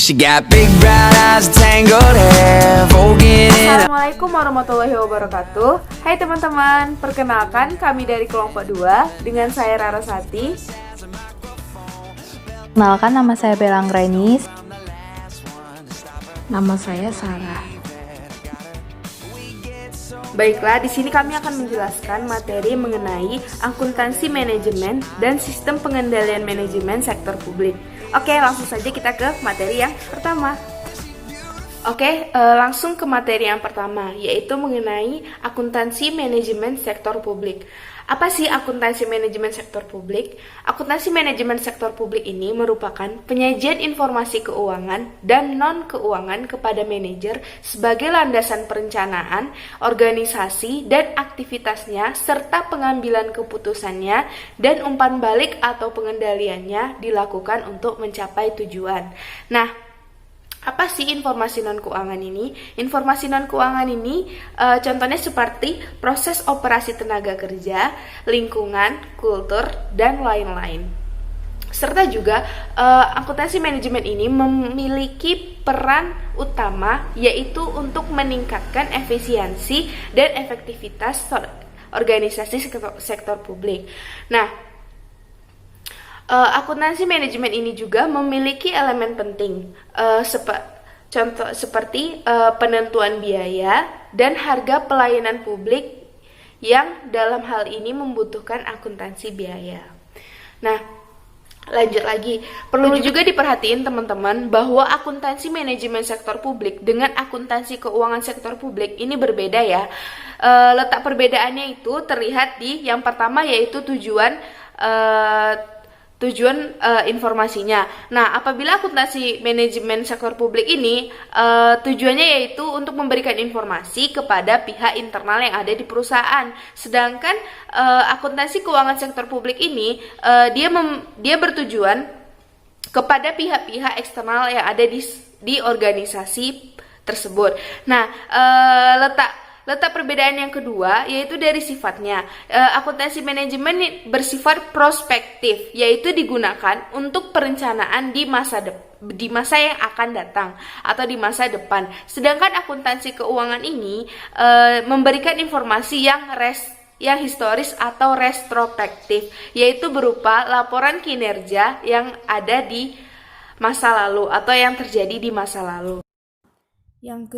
She got big brown eyes, tangled hair, voguing in a... Assalamualaikum warahmatullahi wabarakatuh. Hai teman-teman, perkenalkan kami dari kelompok 2 dengan saya Rarasati. Kenalkan, nama saya Belang Renis. Nama saya Sarah. Baiklah, di sini kami akan menjelaskan materi mengenai akuntansi manajemen dan sistem pengendalian manajemen sektor publik. Oke, langsung saja kita ke materi yang pertama. Langsung ke materi yang pertama, yaitu mengenai akuntansi manajemen sektor publik. Apa sih akuntansi manajemen sektor publik? Akuntansi manajemen sektor publik ini merupakan penyajian informasi keuangan dan non-keuangan kepada manajer sebagai landasan perencanaan, organisasi, dan aktivitasnya, serta pengambilan keputusannya dan umpan balik atau pengendaliannya dilakukan untuk mencapai tujuan. Nah, apa sih informasi non-keuangan ini? Informasi non-keuangan ini contohnya seperti proses operasi tenaga kerja, lingkungan, kultur, dan lain-lain. Serta juga akuntansi manajemen ini memiliki peran utama, yaitu untuk meningkatkan efisiensi dan efektivitas organisasi sektor publik. Nah, akuntansi manajemen ini juga memiliki elemen penting, contoh seperti penentuan biaya dan harga pelayanan publik yang dalam hal ini membutuhkan akuntansi biaya. Nah, lanjut lagi, perlu juga diperhatiin teman-teman bahwa akuntansi manajemen sektor publik dengan akuntansi keuangan sektor publik ini berbeda ya. Letak perbedaannya itu terlihat di yang pertama, yaitu tujuan informasinya. Nah, apabila akuntansi manajemen sektor publik ini tujuannya yaitu untuk memberikan informasi kepada pihak internal yang ada di perusahaan. Sedangkan akuntansi keuangan sektor publik ini dia bertujuan kepada pihak-pihak eksternal yang ada di organisasi tersebut. Nah, letak perbedaan yang kedua yaitu dari sifatnya. Akuntansi manajemen bersifat prospektif, yaitu digunakan untuk perencanaan di masa yang akan datang atau di masa depan. Sedangkan akuntansi keuangan ini memberikan informasi yang historis atau retrospektif, yaitu berupa laporan kinerja yang ada di masa lalu atau yang terjadi di masa lalu. Yang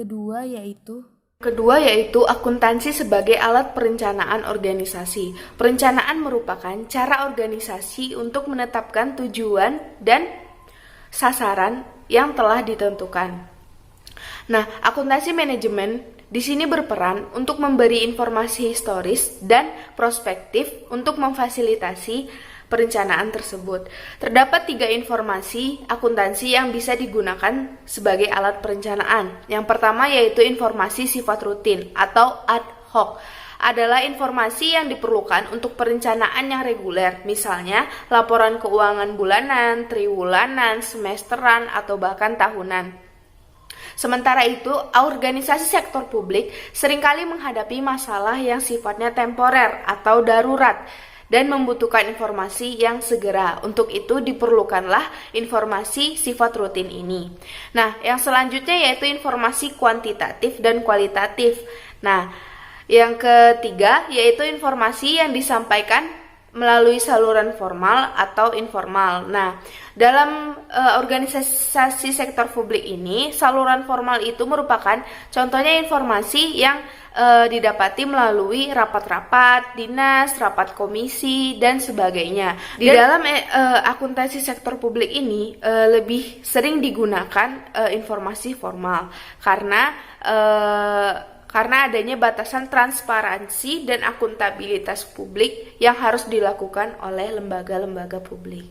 kedua yaitu akuntansi sebagai alat perencanaan organisasi. Perencanaan merupakan cara organisasi untuk menetapkan tujuan dan sasaran yang telah ditentukan. Nah, akuntansi manajemen di sini berperan untuk memberi informasi historis dan prospektif untuk memfasilitasi perencanaan tersebut. Terdapat 3 informasi akuntansi yang bisa digunakan sebagai alat perencanaan. Yang pertama yaitu informasi sifat rutin atau ad hoc. Adalah informasi yang diperlukan untuk perencanaan yang reguler, misalnya laporan keuangan bulanan, triwulan, semesteran, atau bahkan tahunan. Sementara itu, organisasi sektor publik seringkali menghadapi masalah yang sifatnya temporer atau darurat dan membutuhkan informasi yang segera. Untuk itu diperlukanlah informasi sifat rutin ini. Nah, yang selanjutnya yaitu informasi kuantitatif dan kualitatif. Nah, yang ketiga yaitu informasi yang disampaikan melalui saluran formal atau informal. Nah, dalam organisasi sektor publik ini, saluran formal itu merupakan contohnya informasi yang didapati melalui rapat-rapat dinas, rapat komisi, dan sebagainya. Di dalam akuntansi sektor publik ini lebih sering digunakan informasi formal karena adanya batasan transparansi dan akuntabilitas publik yang harus dilakukan oleh lembaga-lembaga publik.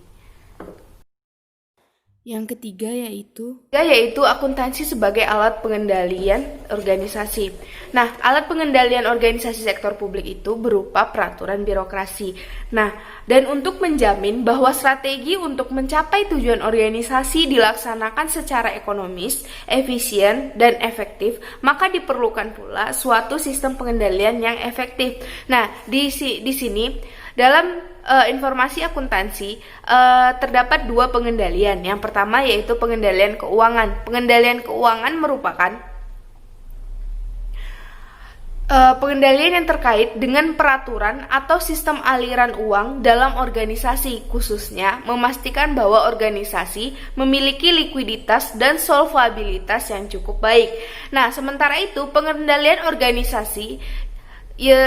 Yang ketiga yaitu akuntansi sebagai alat pengendalian organisasi. Nah, alat pengendalian organisasi sektor publik itu berupa peraturan birokrasi. Nah, dan untuk menjamin bahwa strategi untuk mencapai tujuan organisasi dilaksanakan secara ekonomis, efisien, dan efektif, maka diperlukan pula suatu sistem pengendalian yang efektif. Nah, di sini dalam informasi akuntansi terdapat dua pengendalian. Yang pertama yaitu pengendalian keuangan. Pengendalian keuangan merupakan pengendalian yang terkait dengan peraturan atau sistem aliran uang dalam organisasi, khususnya memastikan bahwa organisasi memiliki likuiditas dan solvabilitas yang cukup baik. Nah, sementara itu pengendalian organisasi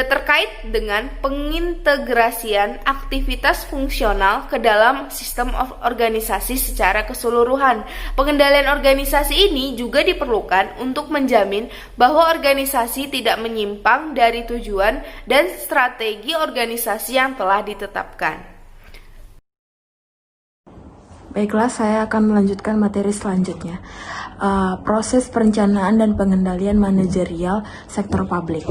terkait dengan pengintegrasian aktivitas fungsional ke dalam sistem organisasi secara keseluruhan. Pengendalian organisasi ini juga diperlukan untuk menjamin bahwa organisasi tidak menyimpang dari tujuan dan strategi organisasi yang telah ditetapkan. Baiklah, saya akan melanjutkan materi selanjutnya. Proses perencanaan dan pengendalian manajerial sektor publik.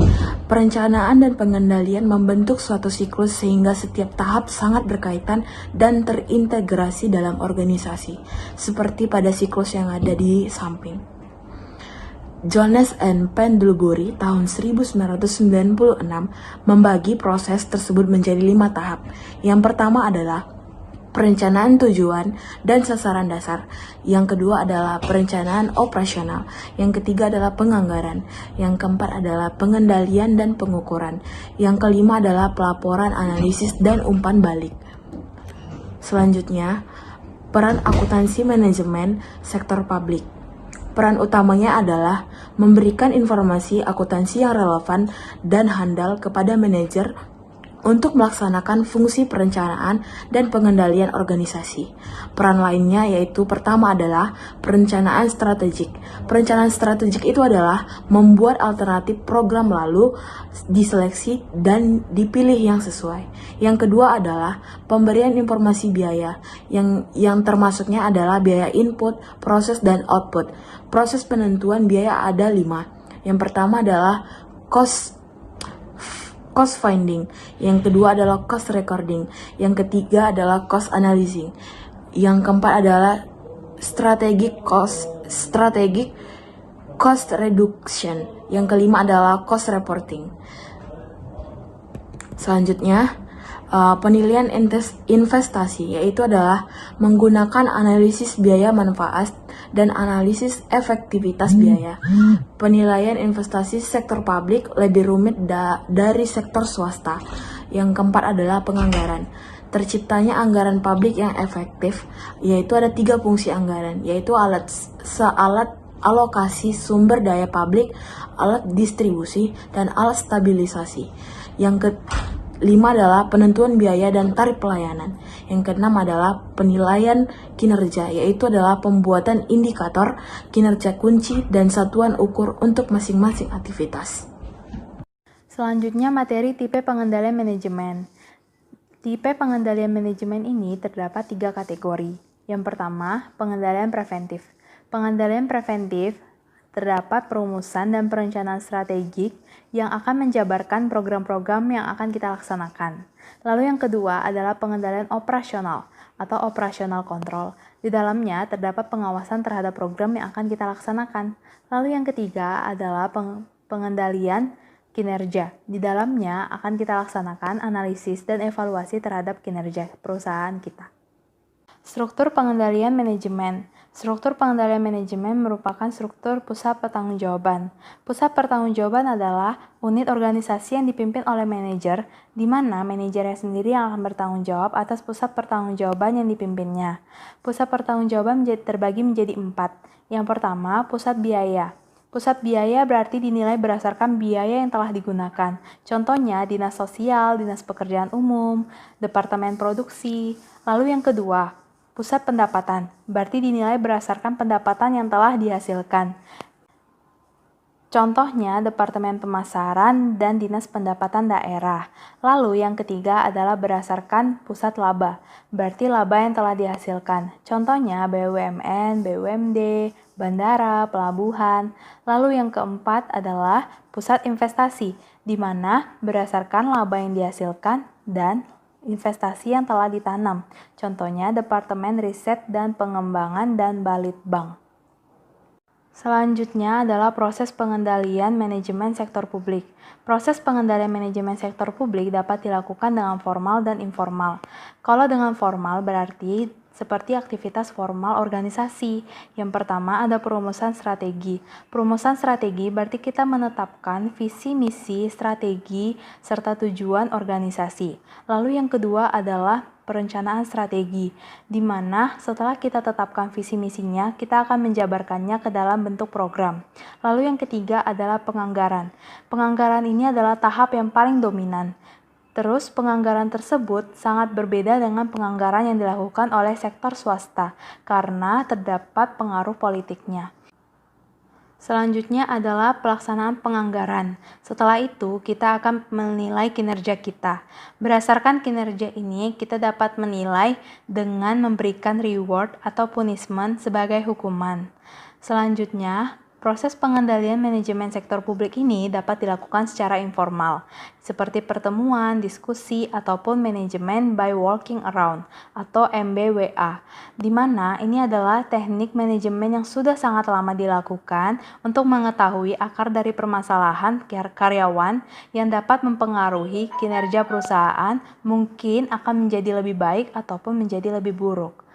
Perencanaan dan pengendalian membentuk suatu siklus sehingga setiap tahap sangat berkaitan dan terintegrasi dalam organisasi, seperti pada siklus yang ada di samping. Jones and Pendlebury tahun 1996 membagi proses tersebut menjadi 5 tahap. Yang pertama adalah perencanaan tujuan dan sasaran dasar. Yang kedua adalah perencanaan operasional. Yang ketiga adalah penganggaran. Yang keempat adalah pengendalian dan pengukuran. Yang kelima adalah pelaporan, analisis, dan umpan balik. Selanjutnya, peran akuntansi manajemen sektor publik. Peran utamanya adalah memberikan informasi akuntansi yang relevan dan handal kepada manajer untuk melaksanakan fungsi perencanaan dan pengendalian organisasi. Peran lainnya yaitu pertama adalah perencanaan strategik. Perencanaan strategik itu adalah membuat alternatif program lalu diseleksi dan dipilih yang sesuai. Yang kedua adalah pemberian informasi biaya yang termasuknya adalah biaya input, proses, dan output. Proses penentuan biaya ada 5. Yang pertama adalah cost finding, yang kedua adalah cost recording, yang ketiga adalah cost analyzing, yang keempat adalah strategic cost reduction, yang kelima adalah cost reporting. Selanjutnya, penilaian investasi, yaitu adalah menggunakan analisis biaya manfaat dan analisis efektivitas biaya. Penilaian investasi sektor publik lebih rumit dari sektor swasta. Yang keempat adalah penganggaran. Terciptanya anggaran publik yang efektif, yaitu ada 3 fungsi anggaran, yaitu alat alokasi sumber daya publik, alat distribusi, dan alat stabilisasi. Yang kelima adalah penentuan biaya dan tarif pelayanan. Yang keenam adalah penilaian kinerja, yaitu adalah pembuatan indikator kinerja kunci dan satuan ukur untuk masing-masing aktivitas. Selanjutnya materi tipe pengendalian manajemen. Tipe pengendalian manajemen ini terdapat 3 kategori. Yang pertama, pengendalian preventif. Pengendalian preventif terdapat perumusan dan perencanaan strategik yang akan menjabarkan program-program yang akan kita laksanakan. Lalu yang kedua adalah pengendalian operasional atau operational control. Di dalamnya terdapat pengawasan terhadap program yang akan kita laksanakan. Lalu yang ketiga adalah pengendalian kinerja. Di dalamnya akan kita laksanakan analisis dan evaluasi terhadap kinerja perusahaan kita. Struktur pengendalian manajemen. Struktur pengendalian manajemen merupakan struktur pusat pertanggungjawaban. Pusat pertanggungjawaban adalah unit organisasi yang dipimpin oleh manajer, di mana manajernya sendiri yang akan bertanggung jawab atas pusat pertanggungjawaban yang dipimpinnya. Pusat pertanggungjawaban terbagi menjadi 4. Yang pertama, pusat biaya. Pusat biaya berarti dinilai berdasarkan biaya yang telah digunakan. Contohnya, Dinas Sosial, Dinas Pekerjaan Umum, Departemen Produksi. Lalu yang kedua, pusat pendapatan, berarti dinilai berdasarkan pendapatan yang telah dihasilkan. Contohnya, Departemen Pemasaran dan Dinas Pendapatan Daerah. Lalu yang ketiga adalah berdasarkan pusat laba, berarti laba yang telah dihasilkan. Contohnya, BUMN, BUMD, bandara, pelabuhan. Lalu yang keempat adalah pusat investasi, di mana berdasarkan laba yang dihasilkan dan investasi yang telah ditanam. Contohnya Departemen Riset dan Pengembangan dan Balitbank. Selanjutnya adalah proses pengendalian manajemen sektor publik. Proses pengendalian manajemen sektor publik dapat dilakukan dengan formal dan informal. Kalau dengan formal berarti seperti aktivitas formal organisasi. Yang pertama ada perumusan strategi. Perumusan strategi berarti kita menetapkan visi, misi, strategi, serta tujuan organisasi. Lalu yang kedua adalah perencanaan strategi, di mana setelah kita tetapkan visi misinya, kita akan menjabarkannya ke dalam bentuk program. Lalu yang ketiga adalah penganggaran. Penganggaran ini adalah tahap yang paling dominan. Terus penganggaran tersebut sangat berbeda dengan penganggaran yang dilakukan oleh sektor swasta, karena terdapat pengaruh politiknya. Selanjutnya adalah pelaksanaan penganggaran. Setelah itu, kita akan menilai kinerja kita. Berdasarkan kinerja ini, kita dapat menilai dengan memberikan reward atau punishment sebagai hukuman. Selanjutnya, proses pengendalian manajemen sektor publik ini dapat dilakukan secara informal, seperti pertemuan, diskusi, ataupun manajemen by walking around atau MBWA, di mana ini adalah teknik manajemen yang sudah sangat lama dilakukan untuk mengetahui akar dari permasalahan karyawan yang dapat mempengaruhi kinerja perusahaan, mungkin akan menjadi lebih baik ataupun menjadi lebih buruk.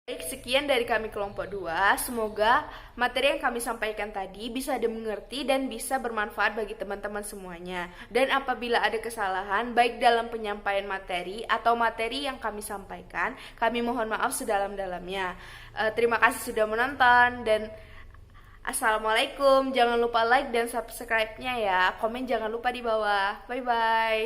Baik, sekian dari kami kelompok 2. Semoga materi yang kami sampaikan tadi bisa dimengerti dan bisa bermanfaat bagi teman-teman semuanya. Dan apabila ada kesalahan, baik dalam penyampaian materi atau materi yang kami sampaikan, kami mohon maaf sedalam-dalamnya. Terima kasih sudah menonton dan Assalamualaikum. Jangan lupa like dan subscribe-nya ya. Komen jangan lupa di bawah. Bye-bye.